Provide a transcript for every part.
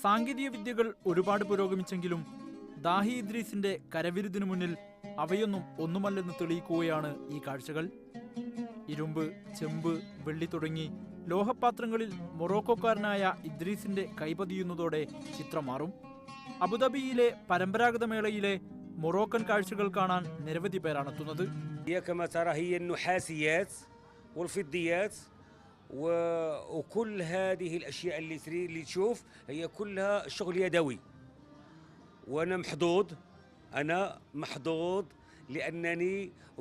സാങ്കേതിക വിദ്യകൾ ഒരുപാട് പുരോഗമിച്ചെങ്കിലും ദാഹി ഇദ്രീസിന്റെ കരവിരുതിനു മുന്നിൽ അവയൊന്നും ഒന്നുമല്ലെന്ന് തെളിയിക്കുകയാണ് ഈ കാഴ്ചകൾ. ഇരുമ്പ്, ചെമ്പ്, വെള്ളി തുടങ്ങി ലോഹപാത്രങ്ങളിൽ മൊറോക്കോക്കാരനായ ഇദ്രീസിന്റെ കൈപതിയുന്നതോടെ ചിത്രം മാറും. അബുദാബിയിലെ പരമ്പരാഗത മേളയിലെ മൊറോക്കൻ കാഴ്ചകൾ കാണാൻ നിരവധി പേരാണെത്തുന്നത്. وكل هذه الأشياء اللي تشوف هي كلها شغل يدوي وأنا محظوظ لأنني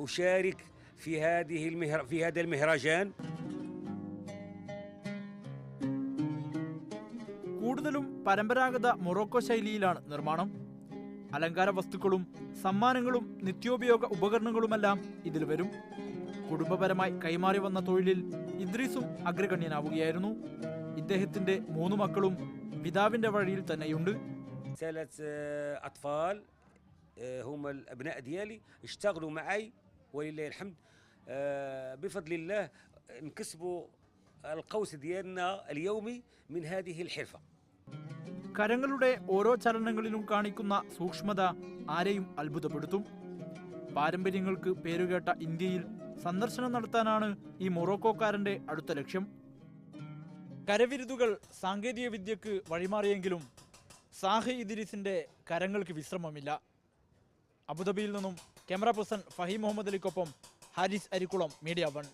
أشارك في هذا المهرجان. കൂടുതലും പരമ്പരാഗത മൊറോക്കോ ശൈലിയിലാണ് നിർമ്മാണം. അലങ്കാര വസ്തുക്കളും സമ്മാനങ്ങളും നിത്യോപയോഗ ഉപകരണങ്ങളുമെല്ലാം ഇതിൽ വരും. കുടുംബപരമായി കൈമാറി വന്ന തൊഴിലിൽ ഇദ്രീസും അഗ്രഗണ്യനാവുകയായിരുന്നു. ഇദ്ദേഹത്തിന്റെ 3 മക്കളും പിതാവിന്റെ വഴിയിൽ തന്നെയുണ്ട്. هم الأبناء ديالي اشتغلوا معي ولله الحمد بفضل الله انكسبوا القوس ديالنا اليومي من هذه الحرفة. കരങ്ങളുടെ ഓരോ ചലനങ്ങളിലും കാണിക്കുന്ന സൂക്ഷ്മത ആരെയും അത്ഭുതപ്പെടുത്തും. പാരമ്പര്യങ്ങൾക്ക് പേരുകേട്ട ഇന്ത്യയിൽ സന്ദർശനം നടത്താനാണ് ഈ മൊറോക്കോക്കാരന്റെ അടുത്ത ലക്ഷ്യം. കരവിരുതുകൾ സാങ്കേതിക വിദ്യക്ക് വഴിമാറിയെങ്കിലും സാഹി ഇദ്രീസിന്റെ കരങ്ങൾക്ക് വിശ്രമമില്ല. അബുദാബിയിൽ നിന്നും ക്യാമറ പേഴ്സൺ ഫഹീം മുഹമ്മദ് അലിക്കൊപ്പം ഹാരിസ് അരിക്കുളം, മീഡിയ 1.